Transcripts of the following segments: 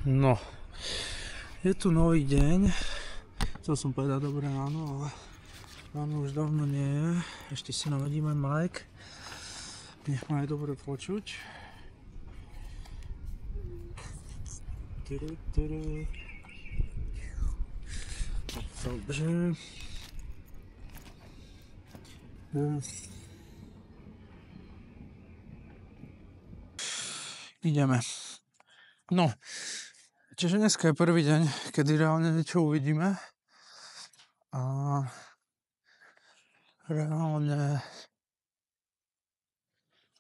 No, je tu nový deň. Chcel som povedať dobré ráno, ale ráno už dávno nie je. Ešte si navedíme Mike. Nech ma aj dobre počuť. Dobre. Ideme. No, čiže dneska je prvý deň, kedy reálne niečo uvidíme. A reálne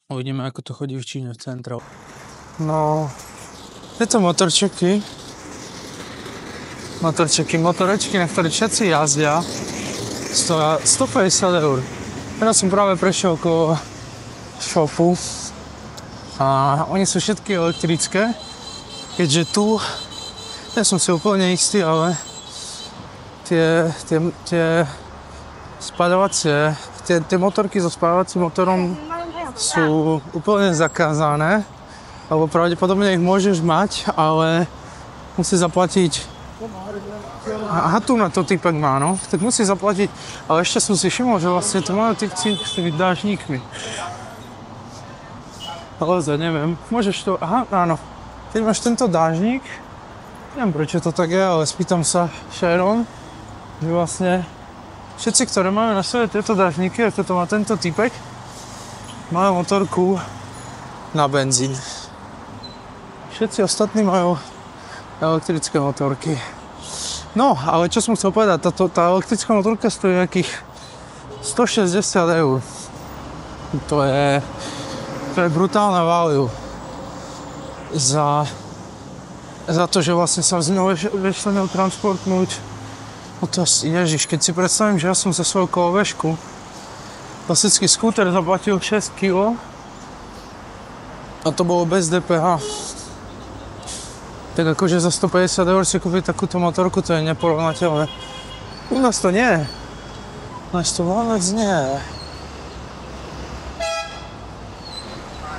uvidíme, ako to chodí v Číne v centre. No, tieto motorčeky, motorečky, na ktorých všetci jazdia, stoja 150 €. Teraz som práve prešiel okolo shopu a oni sú všetky elektrické, keďže tu, nie som si úplne istý, ale tie spaľovacie, tie motorky so spaľovacím motorom sú úplne zakázané, alebo pravdepodobne ich môžeš mať, ale musí zaplatiť. Aha, tu na to typek má, no, tak musí zaplatiť, ale ešte som si všimol, že vlastne to majú typci s tými dážnikmi. Ale neviem, môžeš to, aha, áno, keď máš tento dážnik, neviem prečo to tak je, ale spýtam sa Sharon, že vlastne všetci, ktorí majú na sebe tieto dážniky, ako to má tento typek, majú motorku na benzín. Všetci ostatní majú elektrické motorky. No, ale čo som chcel povedať, tá elektrická motorka stojí nejakých 160 €. To je brutálna value za to, že vlastne sa z ňou vieš sa ňou transportnúť. No to ježiš, keď si predstavím, že ja som za svoju kolobežku klasický skúter zaplatil 6 kg a to bolo bez DPH. Tak akože za 150 € si kúpiť takúto motorku, to je neporovnateľné. U nás to nie. U nás to vôbec nie.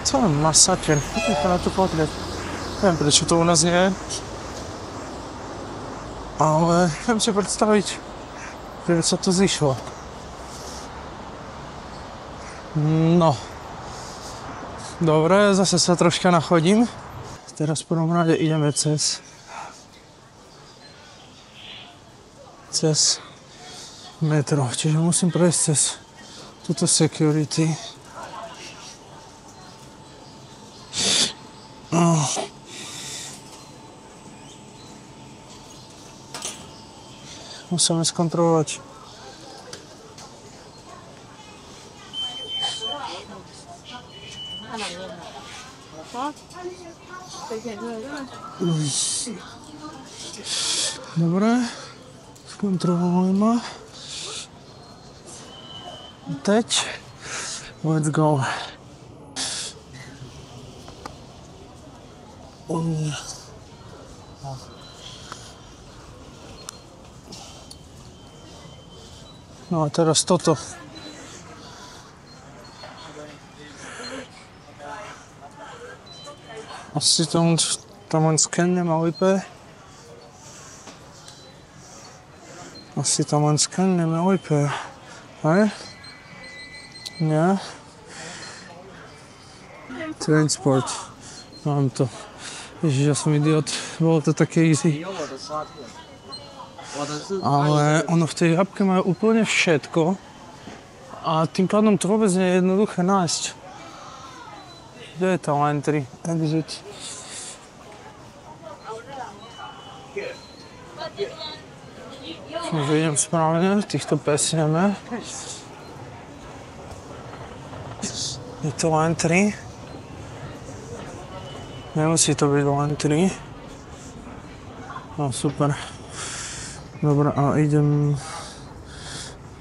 Co je masaker? Poďme sa na to pozrieť. Neviem, prečo to u nás nie je. Ale viem si predstaviť, že sa to zišlo. No. Dobre, zase sa troška nachodím. Teraz v prvom rade ideme cez metro, čiže musím prejsť cez túto security. Musíme skontrolovať. Dobre, skontrolujeme. Teď, let's go. No a teraz toto. Asi tam len skennem OIP. Asi tam len skennem OIP. Hej? Nie? Transport. Mám to. Ježiš, ja som idiot. Bolo to také easy. Ale ono v tej appke majú úplne všetko a tým pádom to vôbec nie je jednoduché nájsť. Kde je tá entry, exit? Že idem správne, týchto pesneme. Je to entry. Nemusí to byť entry. No super. Dobre, a idem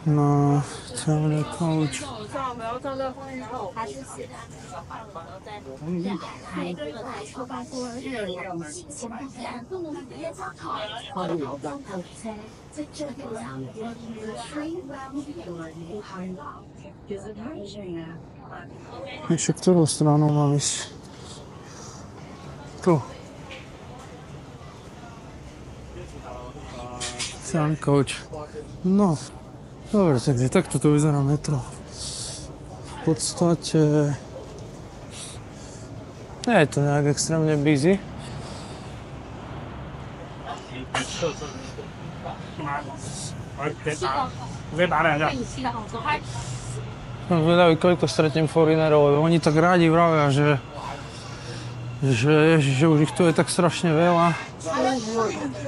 na celý coach. Ešte ktorou stranou mám ísť? Tu. Sun Coach. No, dobre, takže takto to vyzerá metro. V podstate nie je to nejak extrémne busy. Som zvedavý, koľko stretnem foreinerov, lebo oni tak rádi vravia, že už ich tu je tak strašne veľa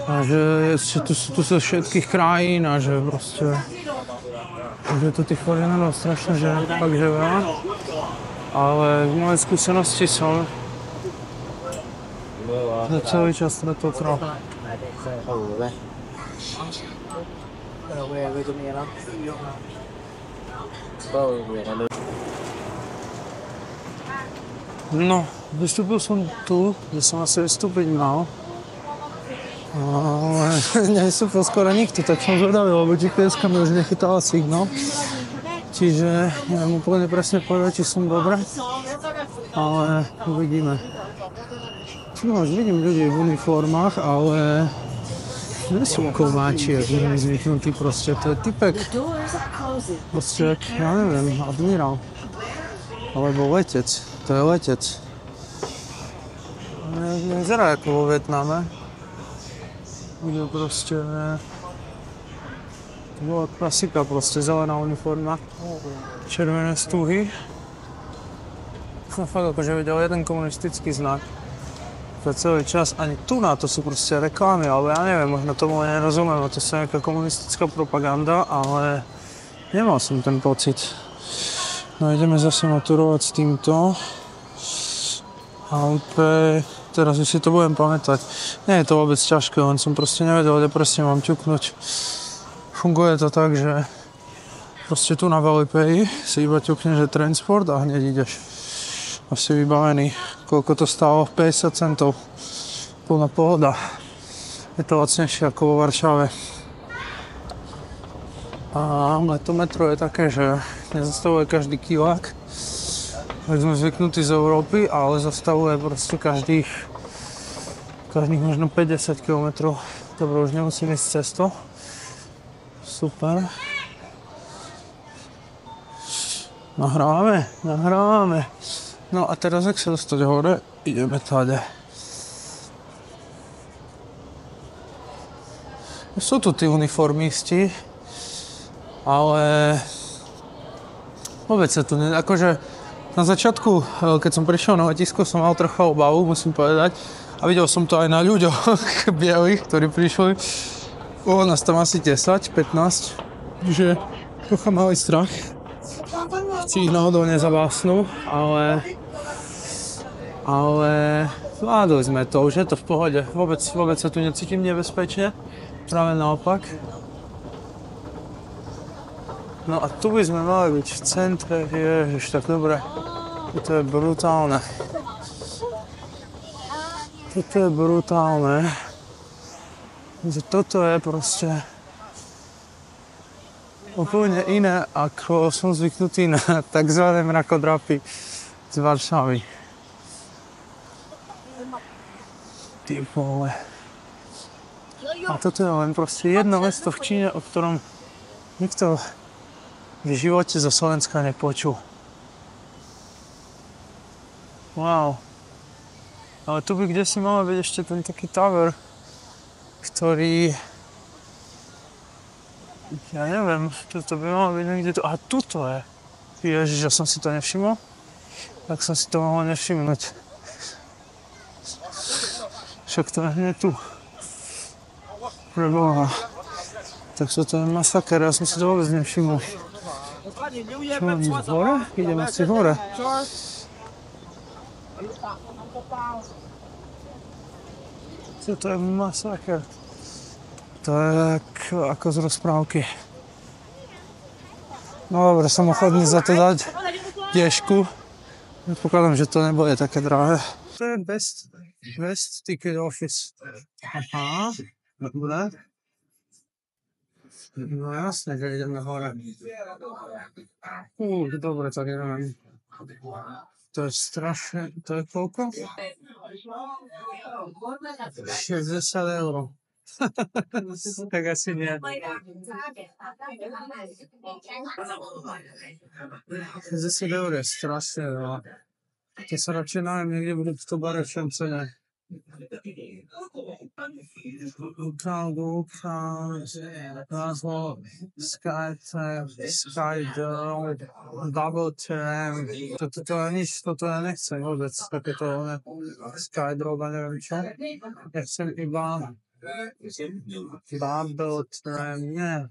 a že tu sú zo všetkých krajín a že proste že tu tých foreinerov strašne, že fakt, že veľa. Ale v mojej skúsenosti som za celý čas stretol troch. No, vystúpil som tu, kde som asi vystúpiť mal. Ale nevystúpil skoro nikto, tak som zvedavý, lebo GPS-ka mi už nechytala signál. Čiže neviem úplne presne povedať, či som dobre, ale uvidíme. No, už vidím ľudí v uniformách, ale nie sú kováči, ak budem zvyknutý proste. To je typek, proste, ja neviem, admirál. Alebo letec, to je letec. Nevyzerá ako vo Vietname. Bude proste, to bola klasika, proste zelená uniforma, červené stuhy. Som fakt akože videl jeden komunistický znak. Za celý čas, ani tu na to sú proste reklamy, alebo ja neviem, možno tomu nerozumiem, to je nejaká komunistická propaganda, ale nemal som ten pocit. No ideme zase maturovať s týmto. Alpe, teraz už si to budem pamätať. Nie je to vôbec ťažké, len som proste nevedel, kde presne mám ťuknúť. Funguje to tak, že proste tu na Alipay si iba ťukneš, že transport a hneď ideš. Asi vybavený. Koľko to stálo? 50 centov. Plná pohoda. Je to lacnejšie ako vo Varšave. A to metro je také, že nezastavuje každý kilák. Tak sme zvyknutí z Európy, ale zastavuje proste každých možno 50 km. Dobre, už nemusím ísť cez to. Super. Nahrávame. No a teraz, ak sa dostať hore, ideme tady. Sú tu tí uniformisti, ale vôbec sa tu akože na začiatku, keď som prišiel na letisko, som mal trocha obavu, musím povedať. A videl som to aj na ľuďoch bielých, ktorí prišli. Bolo nás tam asi 10, 15, že trocha mali strach. Či ich náhodou nezabásnú, ale zvládli sme to, už je to v pohode. Vôbec sa tu necítim nebezpečne, práve naopak. No a tu by sme mali byť v centre, ježiš, tak dobre. Toto je brutálne. Toto je proste úplne iné, ako som zvyknutý na takzvané mrakodrapy z Varšavy. Ty vole. A toto je len proste jedno mesto v Číne, o ktorom nikto v živote zo Slovenska nepočul. Wow. Ale tu by kdesi mal byť ešte ten taký tower, ktorý... Ja neviem, toto by malo byť niekde tu. A tuto je. Ježiš, ja som si to nevšimol. Tak som si to mohol nevšimnúť. Však to je hneď tu. Preboha. Tak to je masaker, ja som si to vôbec nevšimol. Čo mám ísť hore? Idem asi hore. Toto je masaker. To je ako z rozprávky. No dobre, som ochotný za to dať tiežku. Predpokladám, že to nebude také drahé. To je best ticket office. Aha, dobre. No jasne, že ideme hore. Dobre, tak ideme. To je strašne, to je koľko? 60 €. Tak asi nie. 10 eur je strašne veľa. To sa radšej nájem niekde v Ruktobare v Šencene. Názvo Skydome, Double Tram. Toto je nič, toto ja nechcem vôbec. Takéto Skydome, neviem čo. Ja chcem iba Double Tram, nie.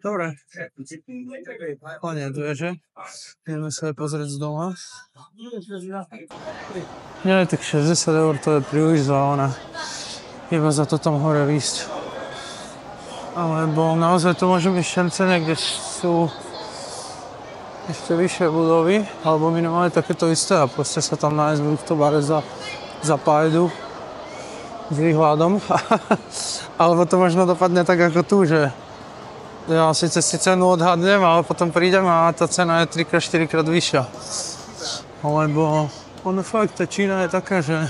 Dobre. Koniec dveže. Ideme sa aj pozrieť z doma. Nie, tak 60 eur to je príliš za ona. Iba za to tam hore výsť. Alebo naozaj to môže byť Šencene, kde sú ešte vyššie budovy, alebo minimálne takéto isté a proste sa tam nájsť v Ruktobare za pájdu s výhľadom. Alebo to možno dopadne tak ako tu, že ja si cenu odhadnem, ale potom prídem a tá cena je 3-4 krát vyššia. Lebo ono fakt, tá Čína je taká, že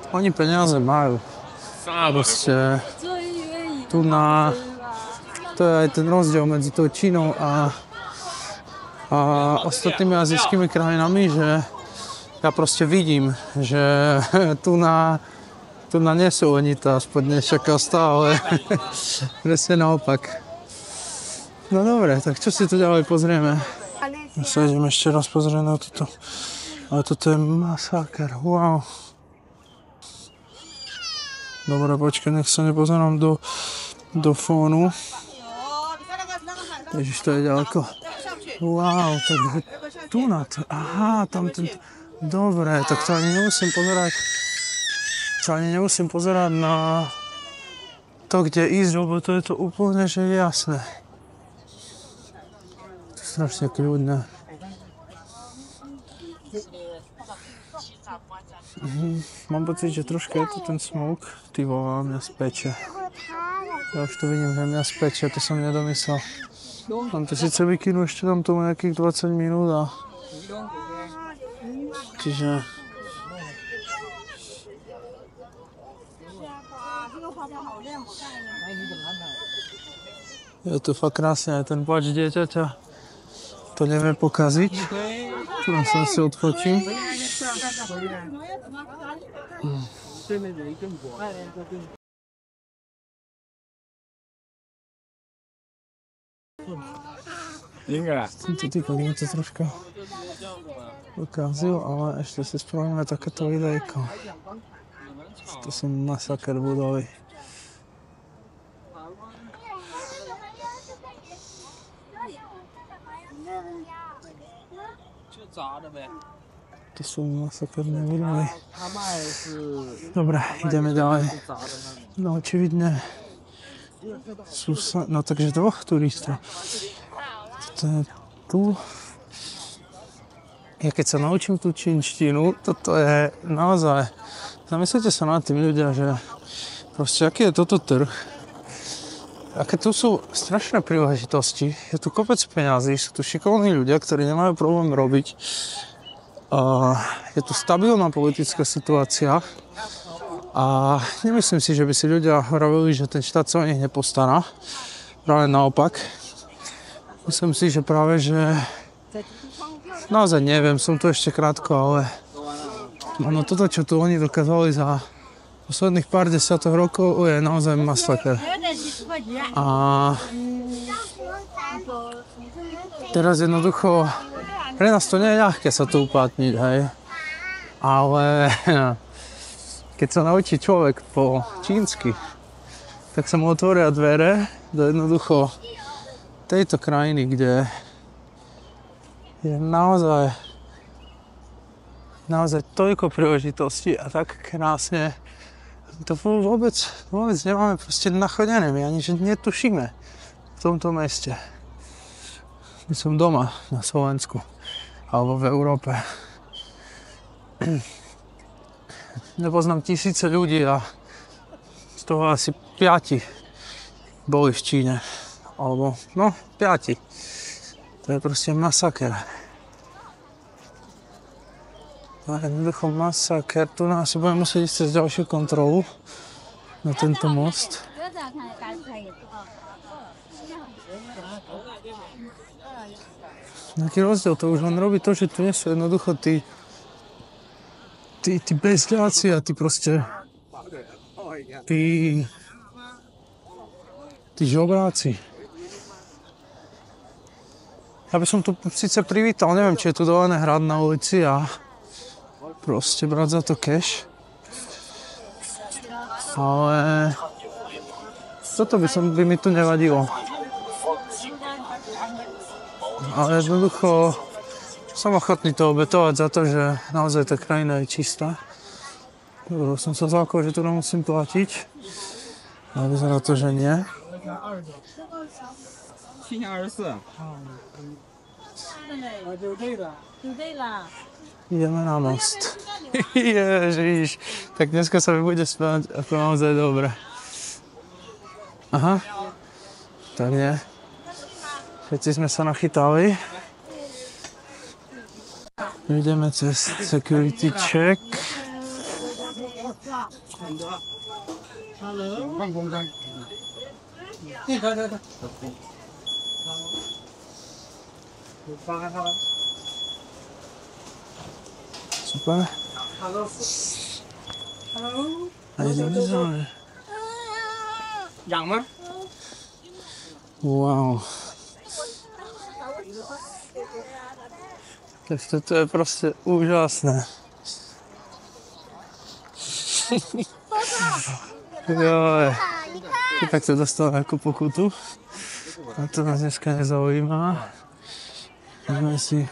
oni peniaze majú. Proste tu to je aj ten rozdiel medzi tou Čínou a ostatnými azijskými krajinami, že ja proste vidím, že tu nie sú oni tá spodnejšia kasta, ale presne naopak. No dobre, tak čo si tu ďalej pozrieme? Ja sa idem ešte raz pozrieť na toto. Ale toto je masaker, wow. Dobre, počkaj, nech sa nepozerám do fónu. Ježiš, to je ďaleko. Wow, takže tu na to, aha, tam ten... Dobre, tak to ani nemusím pozerať na to, kde ísť, lebo to je to úplne, že je jasné. To je strašne kľudné. Mám pocit, že troška je to ten smoke. Ty vole, mňa speče. Ja už to vidím, že mňa speče, to som nedomyslel. Mám to síce vykynú ešte tam tomu nejakých 20 minút a... Čiže... Je to fakt krásne, aj ten plač dieťaťa. To nevie pokaziť. Tu sa si odfočím. Tento typok mi to troška ukázil, ale ešte si spravíme takéto videjko. To sú masaker budovy. To sú masakerné budovy. Dobre, ideme ďalej. No očividne sú sa... No takže dvoch turistov. To je tu. Ja keď sa naučím tú čínštinu, toto je naozaj... Zamyslite sa nad tým ľudia, že proste aký je toto trh. Aké tu sú strašné príležitosti. Je tu kopec peňazí, sú tu šikovní ľudia, ktorí nemajú problém robiť. Je tu stabilná politická situácia. A nemyslím si, že by si ľudia hovorili, že ten štát sa o nich nepostará. Práve naopak. Myslím si, že práve, že... Naozaj neviem, som tu ešte krátko, ale... No toto, čo tu oni dokázali za posledných pár desiatok rokov, je naozaj masaker. A... Teraz jednoducho... Pre nás to nie je ľahké sa tu uplatniť, hej. Ale... Keď sa naučí človek po čínsky, tak sa mu otvoria dvere do jednoducho tejto krajiny, kde je naozaj toľko príležitostí a tak krásne. To vôbec nemáme proste nachodené, my ani že netušíme v tomto meste. My som doma na Slovensku alebo v Európe. Nepoznám tisíce ľudí a z toho asi 5 boli v Číne. Alebo, 5. To je proste masaker. To je jednoducho masaker. Tu nás si budeme musieť ísť cez ďalšiu kontrolu na tento most. Nejaký rozdiel, to už len robí to, že tu nie sú jednoducho tí bezďáci a tí proste tí žobráci. Ja by som tu síce privítal, neviem, či je tu dovolené hrať na ulici a proste brať za to cash. Ale toto by mi tu nevadilo. Ale jednoducho som ochotný to obetovať za to, že naozaj tá krajina je čistá. Som sa zlákol, že tu nemusím platiť. Ale vyzerá to, že nie. Ideme na most. Ježiš, tak dneska sa mi bude spať ako naozaj dobre. Aha, tak nie. Všetci sme sa nachytali. Ideme cez security check. Super. A ideme ďalej. Wow. Tak toto je proste úžasné. Joj. Tak to dostal nejakú pokutu. A to nás dneska nezaujíma. Môžeme si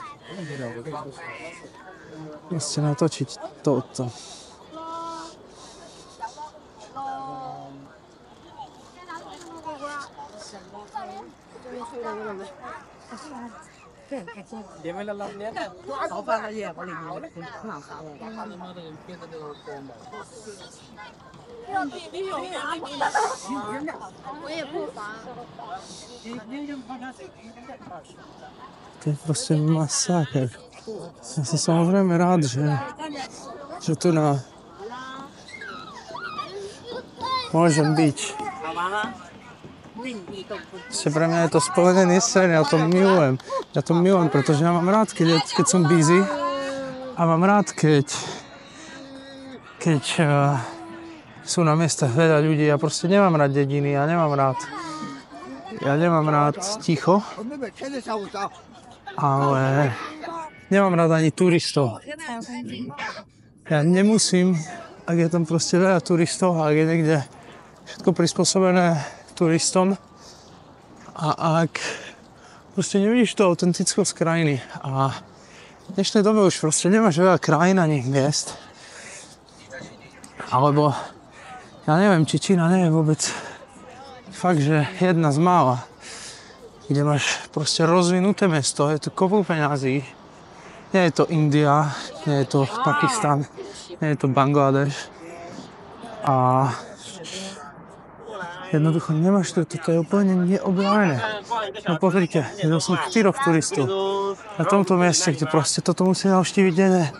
proste natočiť toto. To je proste masáker. Ja som samozrejme rád, že tu môžem byť. Pre mňa je to spolenený sen, ja to milujem. Ja to milujem, pretože ja mám rád, keď som busy a mám rád, keď sú na miestach veľa ľudí. Ja proste nemám rád dediny, ja nemám rád ticho, ale nemám rád ani turistov. Ja nemusím, ak je tam proste veľa turistov, ak je niekde všetko prispôsobené turistom a ak proste nevidíš tú autentickosť krajiny a v dnešnej dobe už proste nemáš veľa krajín ani miest, alebo ja neviem, či Čína nie je vôbec fakt, že jedna z mála, kde máš proste rozvinuté mesto, je tu kopu peňazí, nie je to India, nie je to Pakistan, nie je to Bangladeš a jednoducho nemáš to, toto je úplne neobľavené. No pozrite, videl som 4 turistov na tomto mieste, kde proste toto musí navštíviť denne.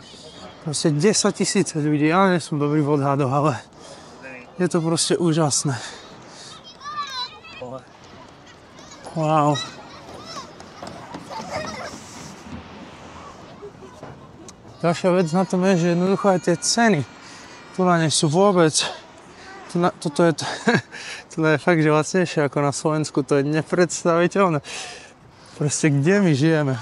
Proste 10 000 ľudí, ja nie som dobrý v odhadoch, ale je to proste úžasné. Wow. Ďalšia vec na tom je, že jednoducho aj tie ceny tu na ne sú vôbec. Toto je fakt, že lacnejšie ako na Slovensku, to je nepredstaviteľné. Proste kde my žijeme?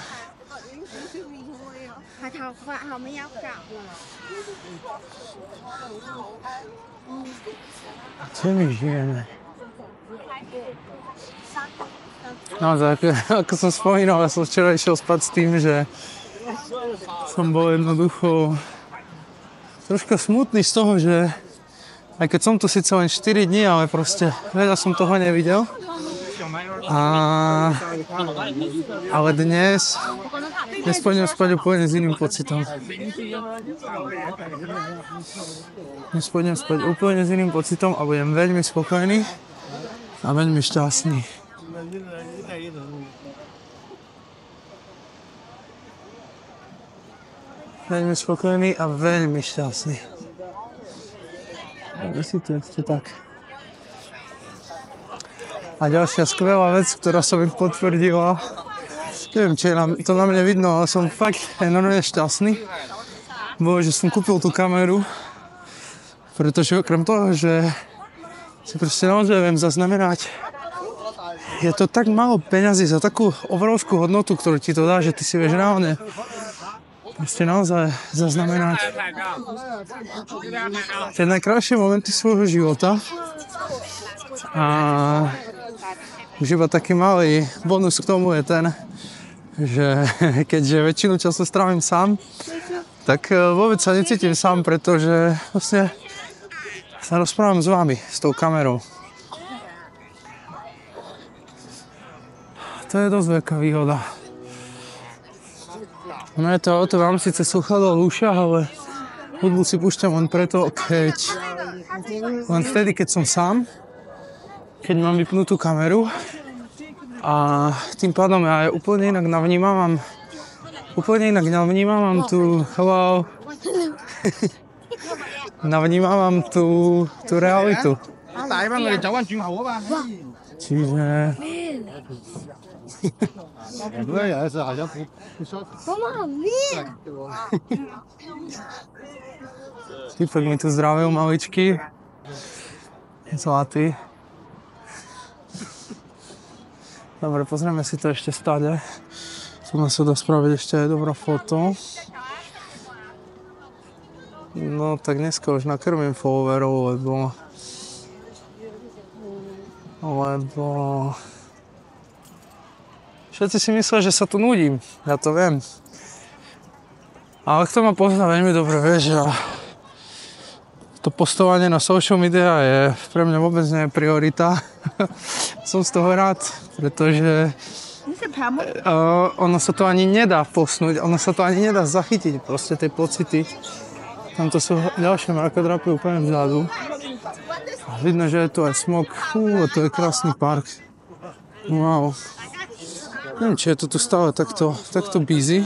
Kde my žijeme? Naozaj, ako som spomínal, ja som včera išiel spať s tým, že som bol jednoducho troška smutný z toho, že aj keď som tu síce len 4 dní, ale proste veľa som toho nevidel. Ale dnes pôjdem spať úplne s iným pocitom. Dnes pôjdem spať úplne s iným pocitom a budem veľmi spokojný a veľmi šťastný. Veľmi spokojný a veľmi šťastný. Vy si to ešte tak. A ďalšia skvelá vec, ktorá sa mi potvrdila, neviem, či je to na mne vidno, ale som fakt enormne šťastný, bolo, že som kúpil tú kameru, pretože okrem toho, že si proste naozaj viem zaznamenať, je to tak málo peňazí za takú obrovskú hodnotu, ktorú ti to dá, že ty si vieš reálne proste naozaj zaznamenať tie najkrajšie momenty svojho života. A už iba taký malý bonus k tomu je ten, že keďže väčšinu času strávim sám, tak vôbec sa necítim sám, pretože vlastne sa rozprávam s vami, s tou kamerou. To je dosť veľká výhoda. No je to auto, mám síce sluchadlo v ušiach, ale hudbu si púšťam len preto, len vtedy, keď som sám, keď mám vypnutú kameru a tým pádom ja úplne inak navnímam tú navnímam tú realitu. Čiže Typek mi tu zdravil maličky. Zlatý. Dobre, pozrieme si to ešte stále. Tu sa dá spraviť ešte aj dobrá foto. No tak dneska už nakrmím followerov, lebo všetci si myslia, že sa tu nudím. Ja to viem. Ale kto ma pozná veľmi dobre, vie, že to postovanie na social media je pre mňa vôbec nie je priorita. Som z toho rád, pretože ono sa to ani nedá posnúť, ono sa to ani nedá zachytiť, proste tie pocity. Tamto sú ďalšie mrakodrapy úplne vzadu. A vidno, že je tu aj smog. To je krásny park. Wow. Neviem, či je to tu stále takto busy,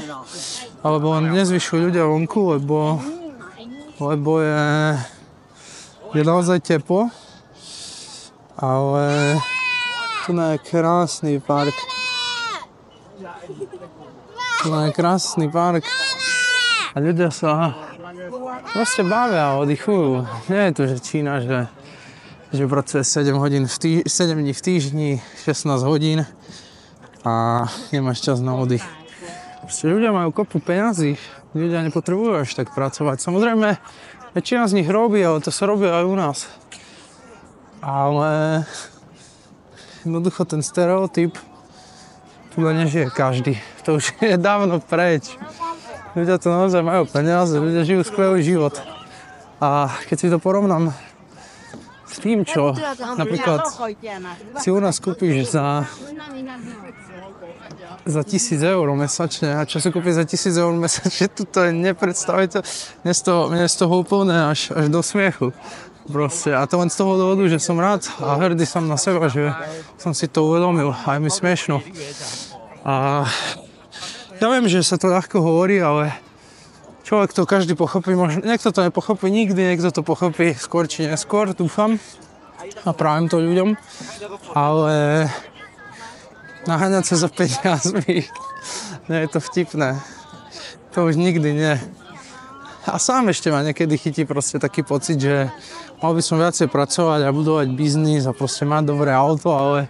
alebo len nezvyšujú ľudia vonku, lebo je naozaj teplo, ale tu je krásny park. A ľudia sa proste bavia a oddychujú. Nie je to, že Čína, že pracuje 7 dní v týždni, 16 hodín a nemáš čas na oddych. Proste ľudia majú kopu peňazí, ľudia nepotrebujú až tak pracovať. Samozrejme, väčšina z nich robí, ale to sa robí aj u nás. Ale jednoducho ten stereotyp tu nežije každý. To už je dávno preč. Ľudia to naozaj majú peniaze, ľudia žijú skvelý život. A keď si to porovnám s tým, čo napríklad si u nás kúpiš za 1000 eur mesačne a čo si kúpiš za 1000 eur mesačne, to je nepredstaviteľné. Mne z toho úplne až do smiechu. Proste. A to len z toho dôvodu, že som rád a hrdý som na seba, že som si to uvedomil. Aj mi smiešno. A ja viem, že sa to ľahko hovorí, ale človek to každý pochopí. Možno, niekto to nepochopí nikdy, niekto to pochopí skôr či neskôr, dúfam. A prajem to ľuďom. Ale naháňať sa za peniazmi, nie je to vtipné. To už nikdy nie. A sám ešte ma niekedy chytí proste taký pocit, že mal by som viacej pracovať a budovať biznis a proste mať dobré auto, ale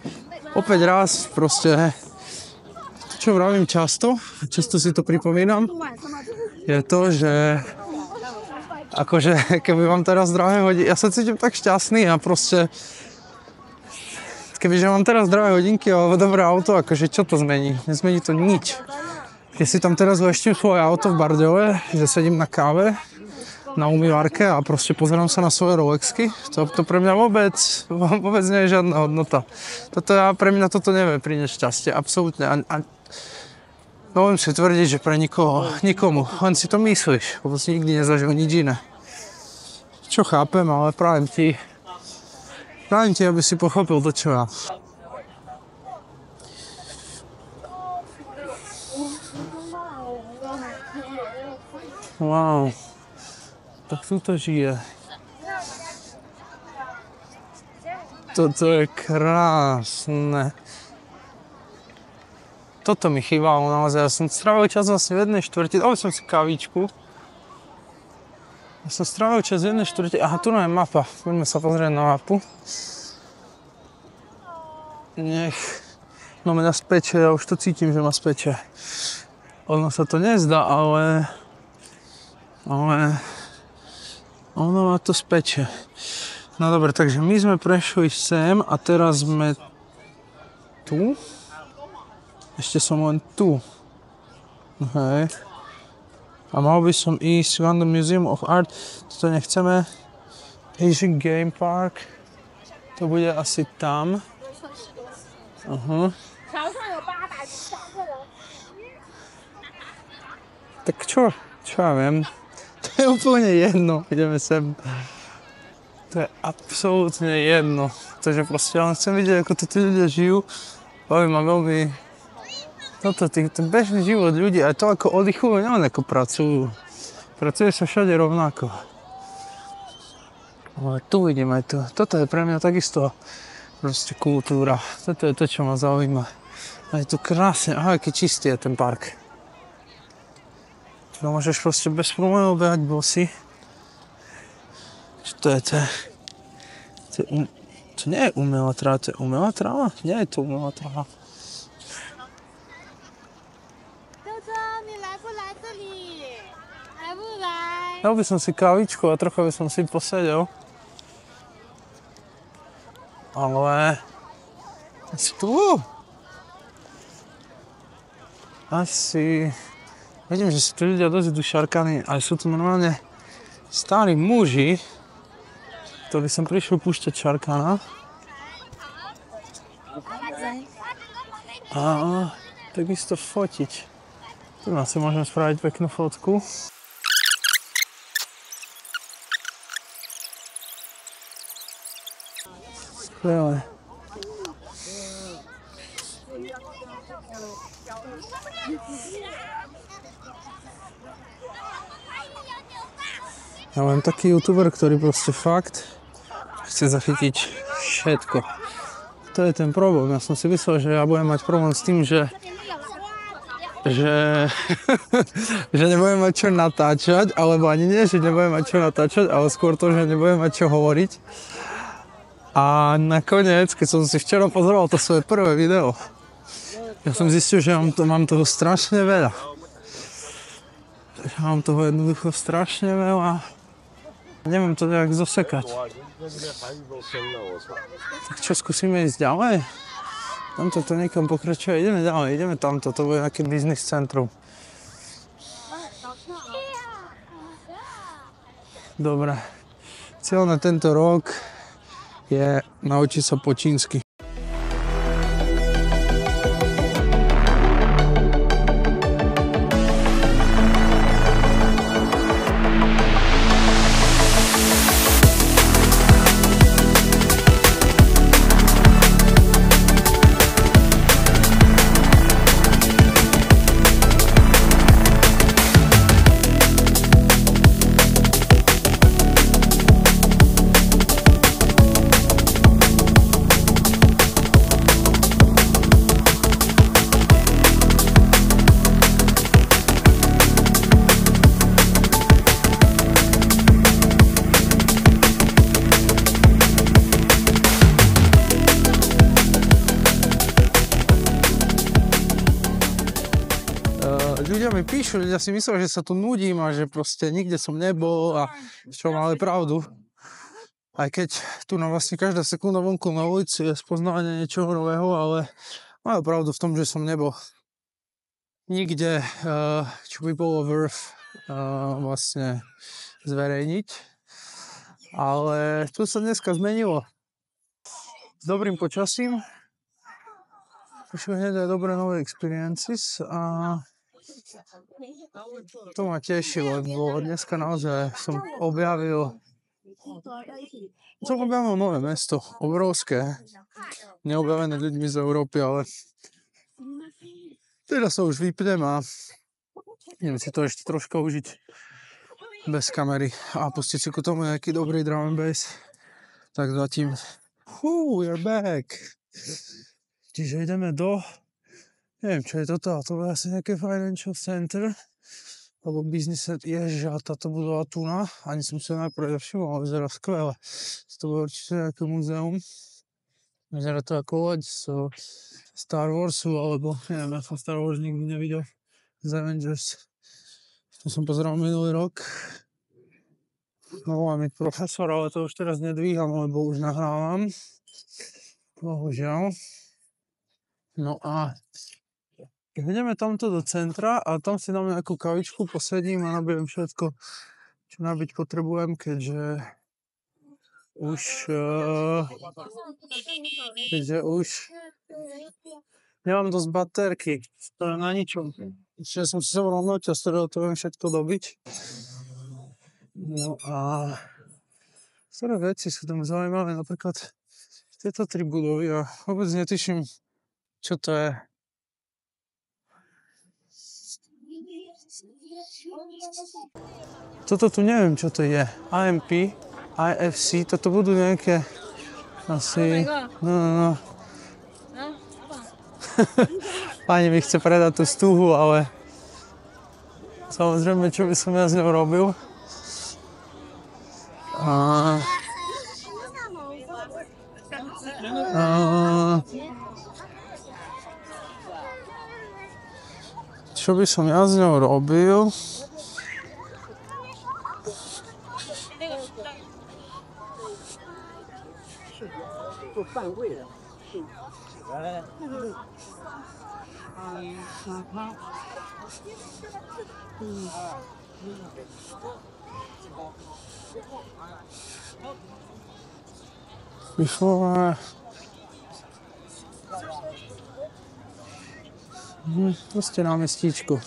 opäť raz proste, čo vravím často si to pripomínam, je to, že akože keby vám teraz drahé hodinky, ja sa cítim tak šťastný a proste kebyže mám teraz drahé hodinky alebo dobré auto, akože čo to zmení? Nezmení to nič. Keď si tam teraz leštím svoje auto v Bardejove, že sedím na káve, na umývarke a proste pozerám sa na svoje Rolexky, to pre mňa vôbec nie je žiadna hodnota. Pre mňa toto nevie priniesť šťastie, absolútne. A môžem si tvrdiť, že pre nikomu, len si to myslíš, lebo si nikdy nezažil nič iné. Čo chápem, ale prajem ti, aby si pochopil to, čo ja. Wow, tak tu to žije. Toto je krásne. Toto mi chýbalo naozaj. Ja som strávil čas vlastne v 1/4. Dal som si kávičku. Ja som strávil čas v 1/4. Aha, tu je mapa. Poďme sa pozrieť na mapu. Nech no mňa speče, ja už to cítim, že ma speče. Ono sa to nezdá, ale ono ma to speče. No dobre, takže my sme prešli sem a teraz sme tu. Ešte som len tu. Hej. A mal by som ísť London Museum of Art. Toto nechceme. Asian Game Park. To bude asi tam. Tak čo ja viem. To je úplne jedno. Ideme sem. To je absolútne jedno. Takže proste ja len chcem vidieť, ako to tí ľudia žijú. Baví ma veľmi toto, ten bežný život ľudí, aj to ako oddychujú, neviem ako pracujú. Pracuje sa všade rovnako. Ale tu vidím aj to. Toto je pre mňa takisto proste kultúra. Toto je to, čo ma zaujíma. A je tu krásne, aha, aký čistý je ten park. Tu môžeš proste bez problémov behať bosy. Čo to je? To nie je umelá tráva, to je umelá tráva? Nie je to umelá tráva. Dal by som si kávičku a trocha by som si posedel. Ale asi tu. Asi vidím, že sú tu ľudia dosť dušarkaní, ale sú tu normálne starí muži, ktorí sem prišli púšťať šarkana. A takisto fotiť. Tu asi môžeme spraviť peknú fotku. Skvelé. Ja mám taký youtuber, ktorý proste fakt chce zachytiť všetko. To je ten problém. Ja som si myslel, že ja budem mať problém s tým, že nebudem mať čo natáčať, alebo ani nie, že nebudem mať čo natáčať, ale skôr to, že nebudem mať čo hovoriť. A nakoniec, keď som si včera pozeral to svoje prvé video, ja som zistil, že mám toho strašne veľa. Že mám toho jednoducho strašne veľa. Neviem to nejak zosekať. Tak čo, skúsime ísť ďalej? Tamto to niekam pokračuje, ideme ďalej, ideme tamto, to bude nejaké biznis centrum. Dobre, cieľ na tento rok je naučiť sa po čínsky. Ľudia mi píšu, ľudia si myslia, že sa tu nudím a že proste nikde som nebol a čo mali pravdu. Aj keď tu na vlastne každá sekunda vonku na ulici je spoznávanie niečoho nového, ale majú pravdu v tom, že som nebol nikde, čo by bolo worth vlastne zverejniť. Ale tu sa dneska zmenilo. S dobrým počasím. Prišli hneď aj dobré nové experiences a to ma teší, lebo dneska naozaj som objavil nové mesto, obrovské, neobjavené ľuďmi z Európy, ale teraz sa už vypnem a idem si to ešte troška užiť bez kamery a pustiť si ku tomu nejaký dobrý drum and bass. Tak zatím We're back. Čiže ideme do... Neviem, čo je toto, to bude asi nejaké financial center, alebo business center. Ježiš, a táto budova tu na, ani som sa najprv všimol, ale vyzerá skvelé. To bude určite nejaké múzeum. Vyzerá to ako loď z Star Warsu, alebo neviem, ja som Star Wars nikdy nevidel. Z Avengers. To som pozeral minulý rok. No, mám byť profesor, ale to už teraz nedvíham, lebo už nahrávam. Bohužiaľ. No a ideme tamto do centra a tam si dáme nejakú kavičku, posedím a nabijem všetko, čo nabiť potrebujem, keďže už nemám dosť baterky, to je na ničom. Čiže som si zobral noťa, z ktorého to viem všetko dobiť. No a ktoré veci sú tam zaujímavé, napríklad tieto 3 budovy a vôbec netuším, čo to je. Toto tu neviem, čo to je. AMP, IFC, toto budú nejaké asi... No. Pani mi chce predať tú stúhu, ale samozrejme, čo by som ja s ňou robil. Čo by som ja s ňou robil? Proste na mestíčku.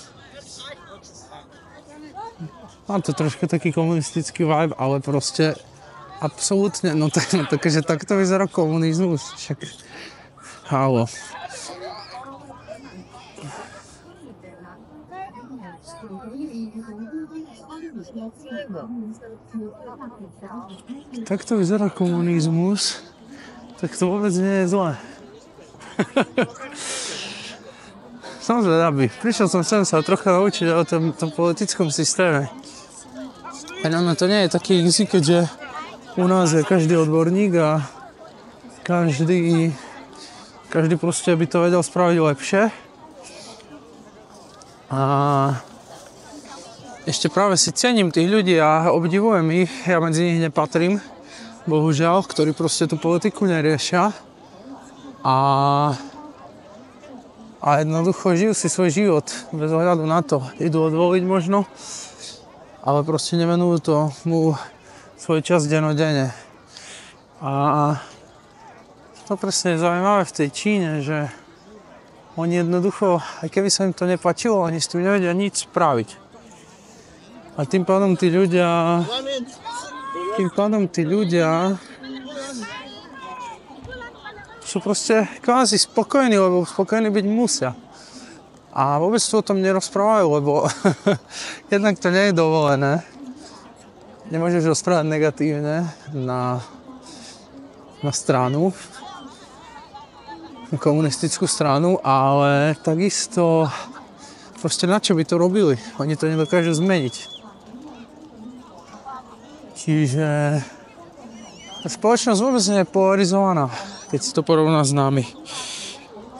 Mám to trošku taký komunistický vibe, ale proste absolútne, no takže takto vyzerá komunizmus, však halo. Takto vyzerá komunizmus, tak to vôbec nie je zlé. Som zvedavý. Prišiel som sem sa trocha naučiť o tom politickom systéme. No to nie je taký easy, keďže u nás je každý odborník a každý proste by to vedel spraviť lepšie. A ešte práve si cením tých ľudí a obdivujem ich, ja medzi nich nepatrím, bohužiaľ, ktorí proste tú politiku neriešia a jednoducho žijú si svoj život bez ohľadu na to. Idú odvoliť možno, ale proste nevenujú tomu svoj čas dennodenne. A to presne je zaujímavé v tej Číne, že oni jednoducho, aj keby sa im to nepáčilo, oni s tým nevedia nič spraviť. A tým pádom tí ľudia sú proste kvázi spokojní, lebo spokojní byť musia. A vôbec to o tom nerozprávajú, lebo jednak to nie je dovolené. Nemôžeš rozprávať negatívne na stranu, na komunistickú stranu, ale takisto proste na čo by to robili? Oni to nedokážu zmeniť. Čiže spoločnosť vôbec nie je polarizovaná, keď si to porovná s nami.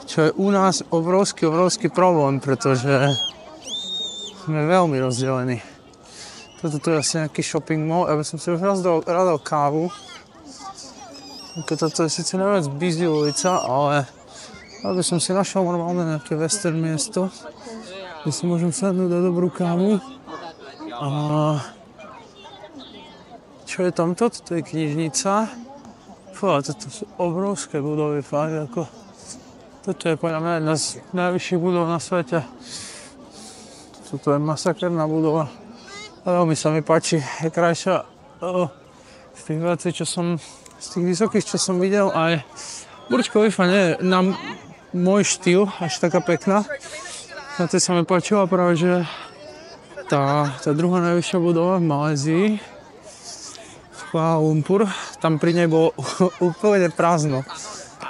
Čo je u nás obrovský problém, pretože sme veľmi rozdelení. Toto je asi nejaký shopping mall, ja by som si už raz dal kávu. Toto je síce najviac busy ulica, ale by som si našiel normálne nejaké western miesto, kde si môžem sadnúť do dobrú kávu. A čo je tamto? Toto je knižnica. Toto sú obrovské budovy, fakt ako... Toto je podľa mňa jedna z najvyšších budov na svete. Toto je masakerná budova. A veľmi sa mi páči, je krajšia z tých vecí, z tých vysokých, čo som videl. Aj Burj Khalifa nie je na môj štýl až taká pekná. Na to sa mi páčila práve, že tá druhá najvyššia budova v Malézii, v Kuala Lumpur, tam pri nej bolo úplne prázdno.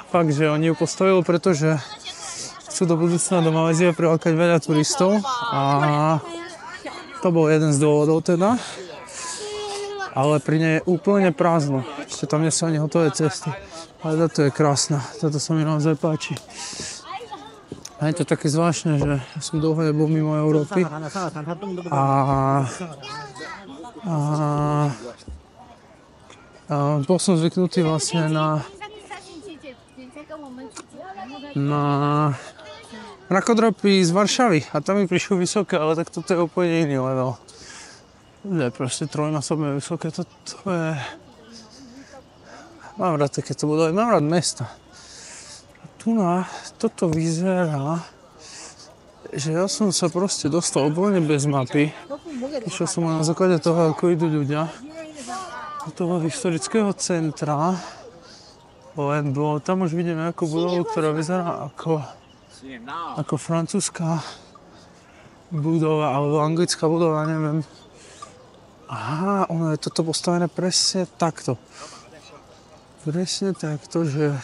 Fakt, že oni ju postavili, pretože chcú do budúcna do Malézie prilákať veľa turistov a to bol jeden z dôvodov teda. Ale pri nej je úplne prázdno. Ešte tam nie sú ani hotové cesty. Ale toto je krásna, toto sa mi naozaj páči. A je to také zvláštne, že som dlho nebol mimo Európy a bol som zvyknutý vlastne na mrakodropy z Varšavy a tam mi prišlo vysoké, ale tak toto je úplne iný level. To je proste trojnásobne vysoké, to je... Mám rád takéto budovy, mám rád mesta. A tu toto vyzerá, že ja som sa proste dostal úplne bez mapy. Išiel som na základe toho, ako idú ľudia do toho historického centra. Len bolo, tam už vidím nejakú budovu, ktorá vyzerá ako francúzska budova, alebo anglická budova, neviem. Aha, ono je toto postavené presne takto. Presne takto, že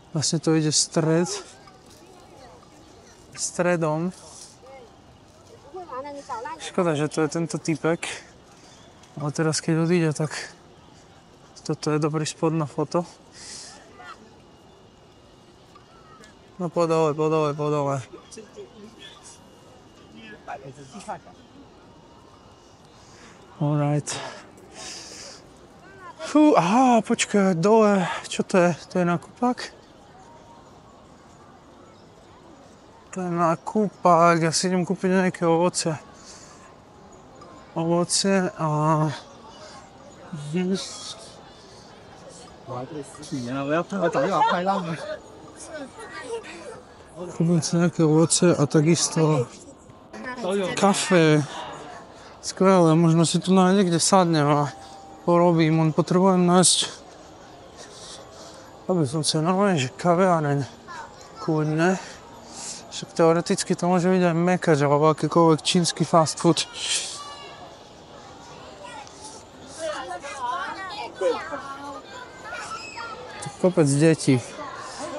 vlastne to ide stredom. Škoda, že to je tento typek. Ale teraz, keď odíde, tak toto je dobrý spot na foto. No podole. Alright. Fú, aha, počkaj, dole, čo to je? To je nákupak? To je nákupak, ja si idem kúpiť nejaké ovoce. Ovoce a... Kúpim si nejaké ovoce a takisto kafe. Skvelé, možno si tu niekde sadnem a porobím, potrebujem nájsť, aby som si normálne, že kaviareň kľudne. Však teoreticky to môže byť aj mekač alebo akýkoľvek čínsky fast food. Kopec detí.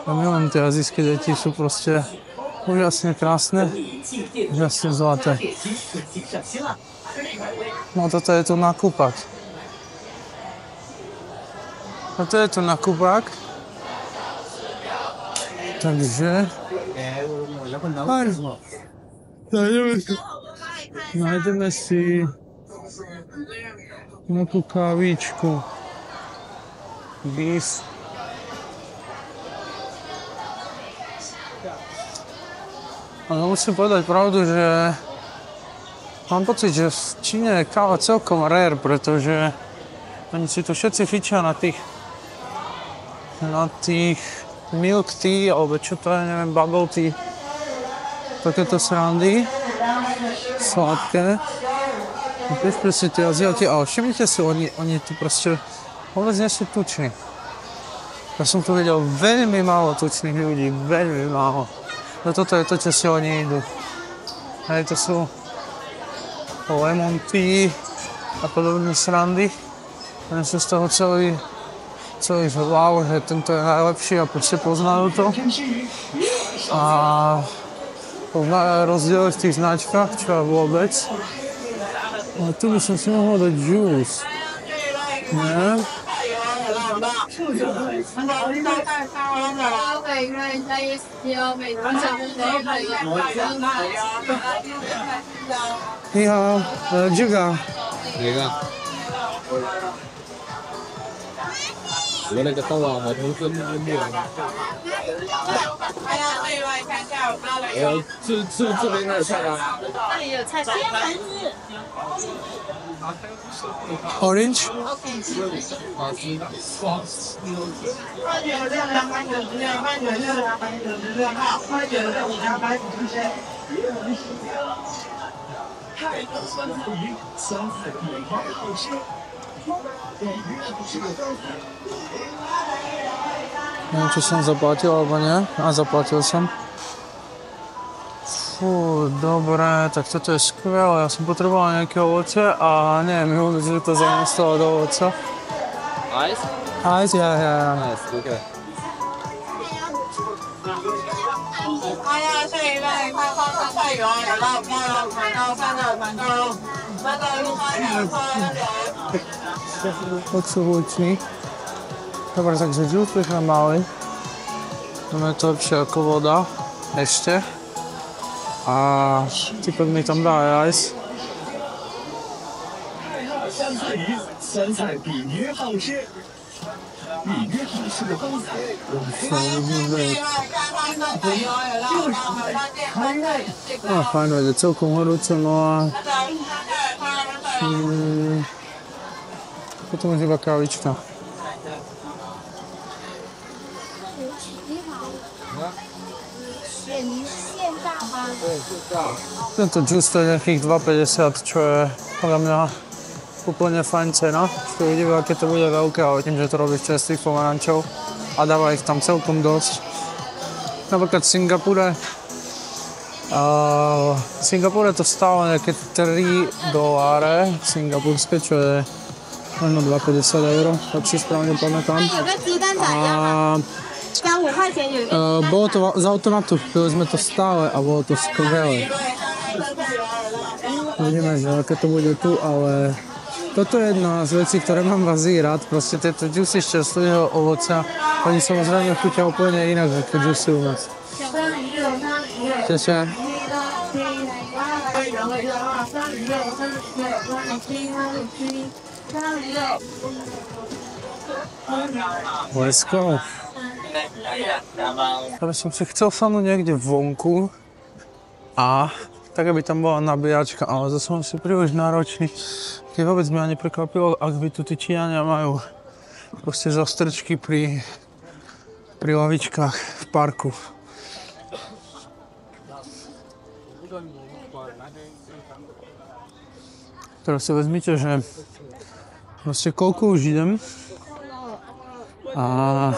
Ja milujem tie azijské deti, sú proste úžasne krásne, úžasne zlaté. No toto je tu nákupak. Takže nájdeme si nejakú kávičku. Bis. Ale musím povedať pravdu, že mám pocit, že v Číne je káva celkom rare, pretože oni si tu všetci fičia na tých milk tea, alebo čo to je, neviem, bubble tea. Takéto srandy. Sladké. Tiež presne tie Aziati, ale všimnite si, oni tu proste vôbec nie sú tuční. Ja som tu videl veľmi málo tučných ľudí, veľmi málo. No toto je to, čo si oni idú. Hej, to sú lemon tea a podobné srandy. Oni sú z toho celý wow, že tento je najlepší a proste poznajú to. A poznajú rozdiel v tých značkách, čo je vôbec. Ale tu by som si mohol dať juice. Nie? Ni hao, 这个哪个？我那个刀啊，我同事那个木啊。这边那菜啊。这里有菜，鲜橙子。Orange. Neviem, či som zaplatil, alebo nie. A zaplatil som. Fú, dobre, tak toto je skvelé. Ja som potreboval nejaké ovoce a neviem, že to zamestalo do ovoca. Ice? Ice, yeah. Nice, okay. 这一类快放生菜园有到高楼盘到三的盘高，那个入花园Odsúhučný. Dobre, takže džús je malý. Máme to lepšie ako voda. Ešte. A typek mi tam dá aj ice. 酸菜比鱼好吃，比鱼好吃的包菜，Fajn, je celkom horúco, no a potom už iba kávička. Tento džús to je nejakých 2,50, čo je podľa mňa úplne fajn cena. Ešte uvidíme, aké to bude veľké, ale tým, že to robí z čerstvých pomarančov a dáva ich tam celkom dosť. Napríklad v Singapúre to stále nejaké $3 singapurské, čo je možno 2,50 €, tak si správne pamätám. A bolo to z automatu, pili sme to stále a bolo to skvelé. Uvidíme, že aké to bude tu, ale toto je jedna z vecí, ktoré mám v Ázii rád. Proste tieto džusy z čerstvého ovocia, oni samozrejme chutia úplne inak ako džusy u nás. Čača. Let's go. Ja by som si chcel sadnúť niekde vonku a tak, aby tam bola nabíjačka, ale zase som si príliš náročný. Keď vôbec mi ani prekvapilo, ak by tu tí Číňania majú proste zastrčky pri lavičkách v parku. Teraz si vezmite, že proste koľko už idem a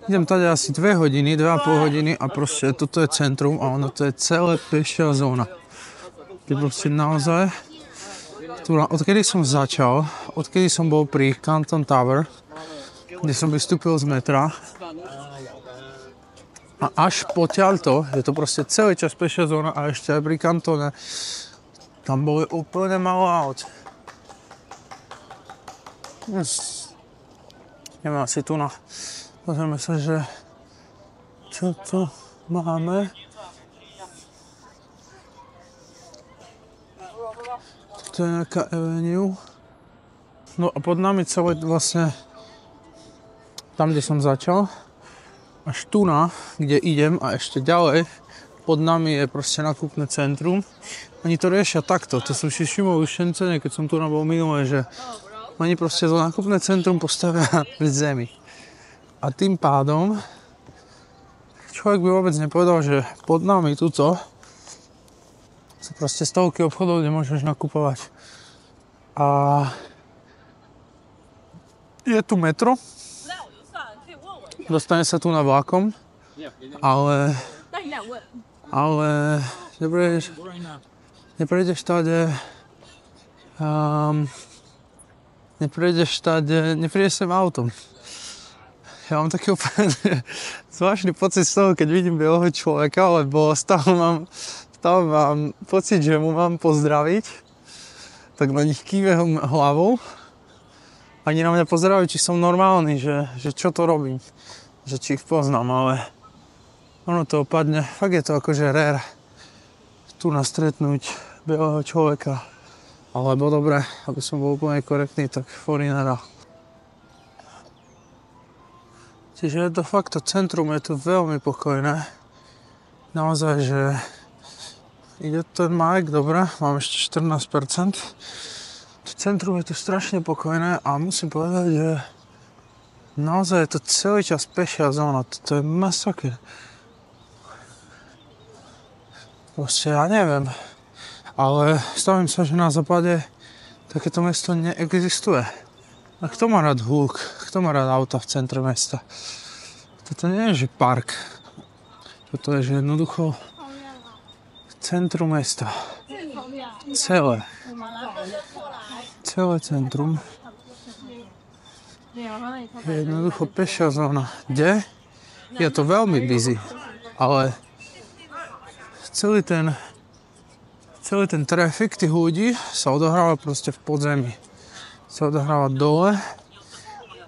idem tady asi 2 hodiny, 2,5 hodiny a proste toto je centrum a ono to je celé pešia zóna. Je proste naozaj, odkedy som začal, odkedy som bol pri Canton Tower, kde som vystúpil z metra a až potiaľto, je to proste celý čas pešia zóna a ešte aj pri Cantone, tam boli úplne málo aut. Ideme asi tu na... Pozrieme sa, že čo tu máme. Toto je nejaká avenue. No a pod nami celé vlastne tam, kde som začal. Až tu na, kde idem a ešte ďalej, pod nami je proste nákupné centrum. Oni to riešia takto, to som si všimol už v Shenzhene, keď som tu bol minulé, že oni proste to nákupné centrum postavia v zemi. A tým pádom človek by vôbec nepovedal, že pod nami tuto sú proste stovky obchodov, kde môžeš nakupovať. A je tu metro, dostane sa tu na vlakom, ale neprejdeš tady, neprídeš sem autom. Ja mám taký úplne zvláštny pocit z toho, keď vidím bieleho človeka, lebo stále mám pocit, že mu mám pozdraviť, tak na nich kývem hlavou. Ani na mňa pozerajú, či som normálny, že čo to robím, že či ich poznám, ale ono to opadne. Fakt je to akože rare tu nastretnúť bieleho človeka. Alebo dobre, aby som bol úplne korektný, tak foreignera. Čiže je to fakt, to centrum je tu veľmi pokojné. Naozaj, že ide ten Mike, dobre, mám ešte 14%. To centrum je tu strašne pokojné a musím povedať, že naozaj je to celý čas pešia zóna. To je masaker. Proste ja neviem, ale stavím sa, že na západe takéto mesto neexistuje. A kto má rád hluk? Kto má rád auta v centre mesta? Toto nie je, že park. Toto je, že jednoducho centrum mesta. Celé centrum. je jednoducho pešia zóna, kde je to veľmi busy, ale celý ten trafik tých ľudí sa odohráva proste v podzemí. Sa odohráva dole,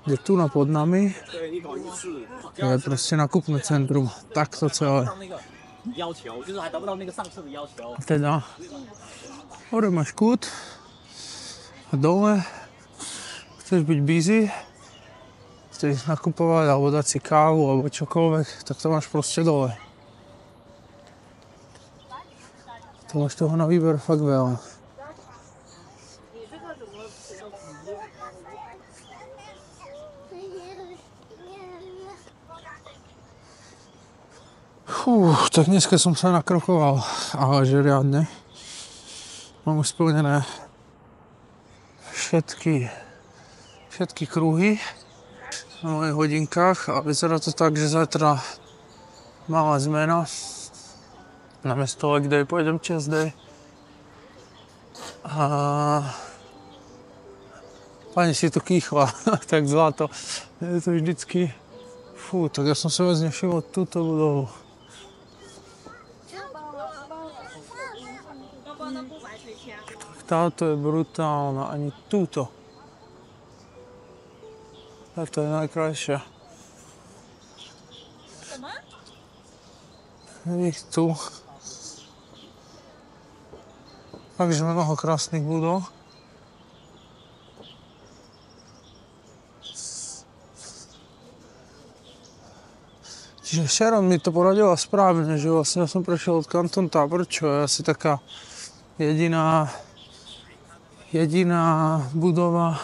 kde tu pod nami je proste nákupné centrum. Takto celé. Teda, hore máš kút a dole chceš byť busy, chceš nakupovať alebo dať si kávu alebo čokoľvek, tak to máš proste dole. To máš toho na výber fakt veľa. Tak dneska som sa nakrokoval, ale že riadne. Mám už splnené všetky kruhy na mojich hodinkách a vyzerá to tak, že zajtra malá zmena. Namiesto leg day pôjdem chest day. A pani si to kýchla, tak zlato. Je to vždycky. Tak ja som sa vôbec nevšimol túto budovu. Táto je brutálna, ani túto. Táto je najkrajšia. Ich tu. Takže mnoho krásnych budov. Čiže Sharon mi to poradila správne, že vlastne ja som prešiel od Canton Tower, čo je asi taká jediná budova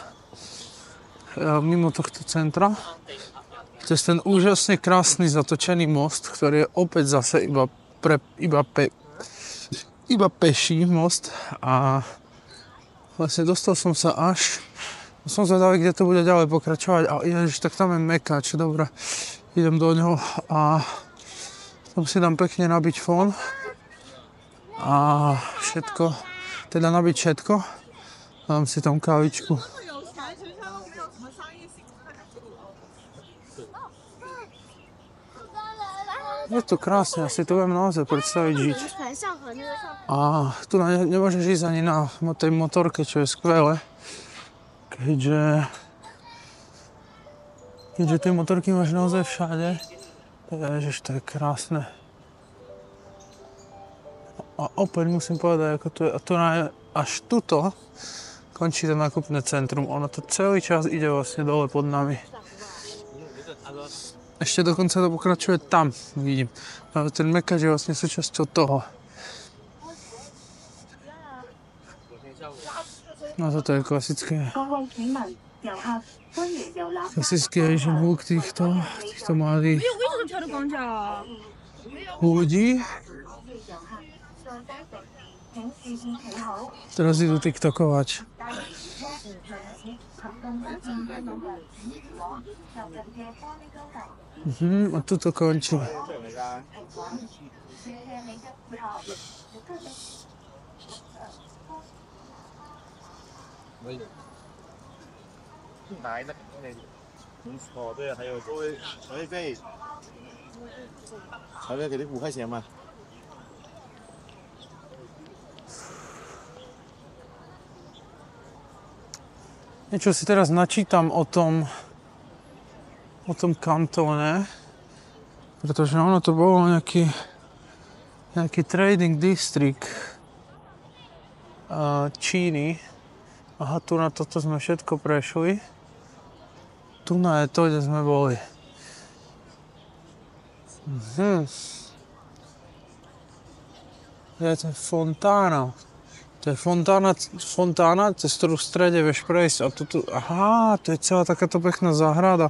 mimo tohto centra. Cez ten úžasne krásny zatočený most, ktorý je opäť zase iba peší most a vlastne dostal som sa až, som zvedavý, kde to bude ďalej pokračovať, ale ježiš, tak tam je mekáč, dobre, idem do ňoho a tam si dám pekne nabiť fón a všetko, teda nabiť všetko. Dám si tam kávičku. Je to krásne, asi to viem naozaj predstaviť žiť. A tu nemôžeš ísť ani na tej motorke, čo je skvelé. Keďže tie motorky máš naozaj všade. Ježiš, to je krásne. A opäť musím povedať, ako to je. A to až tuto končí to nákupné centrum. Ono to celý čas ide vlastne dole pod nami. Ešte dokonca to pokračuje tam, vidím. Ale ten mekač je vlastne súčasťou toho. No toto je klasické Asian look týchto mladých ľudí. Teraz idú tiktokovať. A tu to končí. Niečo si teraz načítam o tom kantóne, pretože ono to bolo nejaký trading district Číny. Aha, tu na toto sme všetko prešli. Tu na je to, kde sme boli. Je to fontána. To je fontána, cez ktorú v strede vieš prejsť. A tu, aha, to je celá takáto pekná záhrada,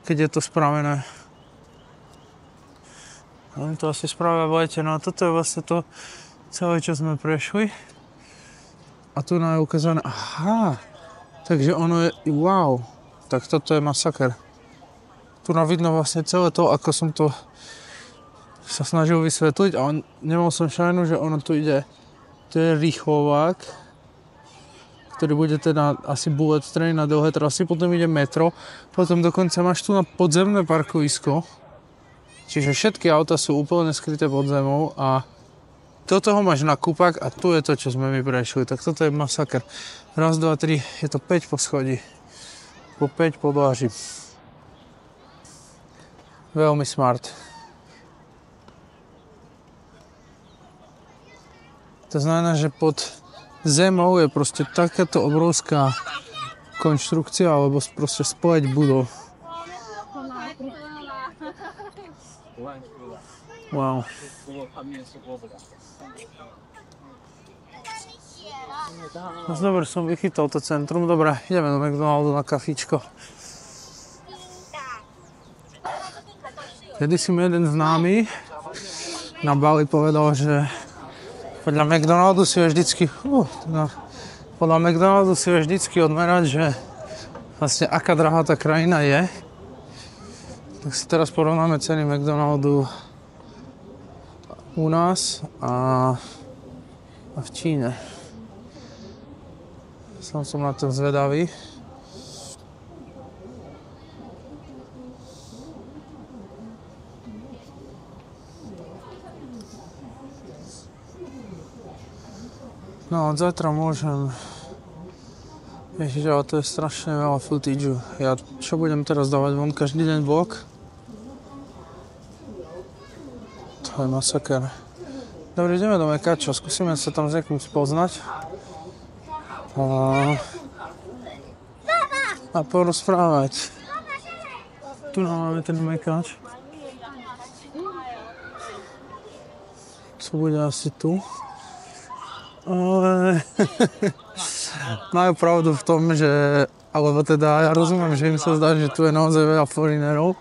keď je to spravené. Oni to asi spravia v lete. No a toto je vlastne to celé, čo sme prešli. A tu je ukázané, aha, takže ono je, wow, tak toto je masaker. Tu vidno vlastne celé to, ako som to sa snažil vysvetliť, a nemal som šajnu, že ono tu ide. To je rýchlovák, ktorý bude teda asi bullet train na dlhé trasy, potom ide metro, potom dokonca máš tu na podzemné parkovisko, čiže všetky auta sú úplne skryté pod zemou a do toho máš nakúpak a tu je to, čo sme my prešli, tak toto je masaker. Raz, dva, tri, je to 5 poschodí, po 5 podlaží. Veľmi smart. To znamená, že pod zemou je proste takáto obrovská konštrukcia, alebo proste spojeť budov. Wow. No dobre, som vychytal to centrum. Dobre, ideme do McDonaldu na kafíčko. Kedy si mi jeden známy na Bali povedal, že podľa McDonaldu si vie vždycky odmerať, že vlastne aká drahá tá krajina je. Tak si teraz porovnáme ceny McDonaldu u nás a v Číne. Som na to zvedavý. No, od zajtra môžem. Ježiš, ale to je strašne veľa footage. Ja čo budem teraz dávať von každý deň vlog? To je masaker. Dobre, ideme do Mekača, skúsime sa tam s niekým spoznať. A porozprávať. Tu máme ten Mekač. Co bude asi tu? Ale majú pravdu v tom, že, alebo teda ja rozumiem, že im sa zdá, že tu je naozaj veľa foreinerov,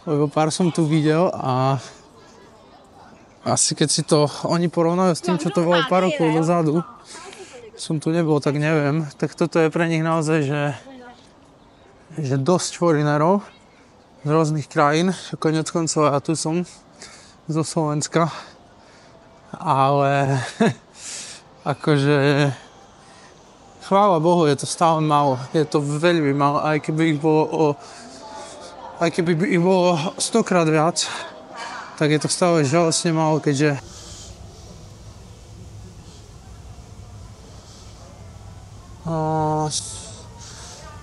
lebo pár som tu videl a asi keď si to oni porovnajú s tým, čo to bolo pár rokov dozadu, som tu nebol, tak neviem, tak toto je pre nich naozaj, že dosť foreinerov z rôznych krajín, konec koncov ja tu som zo Slovenska, ale akože chvála Bohu, je to stále málo. Je to veľmi málo, aj keby ich bolo 100-krát viac, tak je to stále žalostne málo, keďže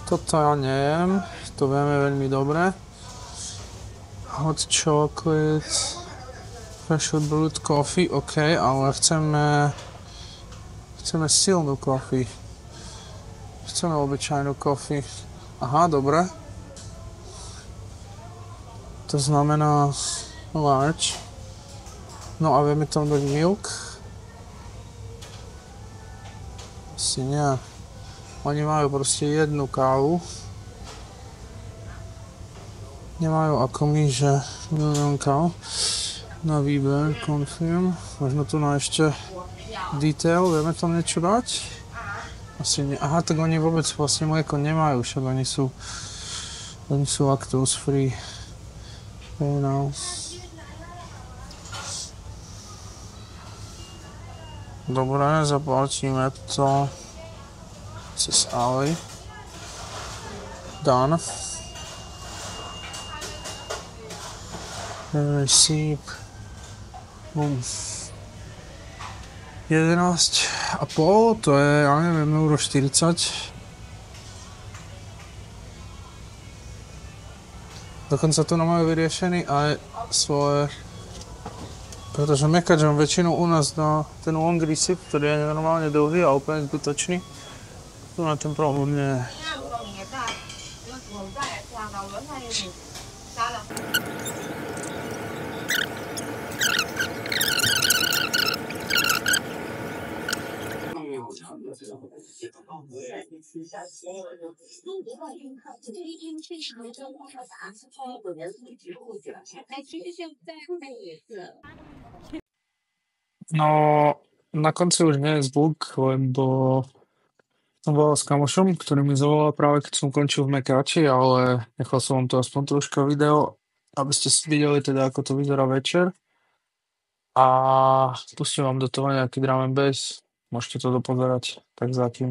toto ja neviem, to vieme veľmi dobre. Hot chocolate, special brewed coffee, ok, ale chceme silnú coffee. Chceme obyčajnú coffee. Aha, dobre. To znamená large. No a vieme tam dať milk? Asi nie. Oni majú proste jednu kávu. Nemajú ako my, že milión káv. Na výber, confirm. Možno tu na ešte detail, vieme tam niečo dať? Asi nie. Aha, tak oni vôbec vlastne mlieko nemajú, však oni sú lactose free. Okay, no. Dobre, zaplatíme to cez Ali. Done. Receipt. Boom. 11,5, to je, ja neviem, euro 40. Dokonca tu nám majú vyriešený aj svoje, pretože Mekač mám väčšinou u nás na ten long receipt, ktorý je normálne dlhý a úplne zbytočný. Tu na ten problém nie je. No, na konci už nie je zvuk, lebo som volal s kamošom, ktorý mi zavolal práve keď som končil v Mekáči, ale nechal som vám to aspoň troška video, aby ste si videli teda, ako to vyzerá večer. A pustím vám do toho nejaký drum and bass. môžete to dopozerať tak zatím.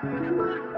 Thank you.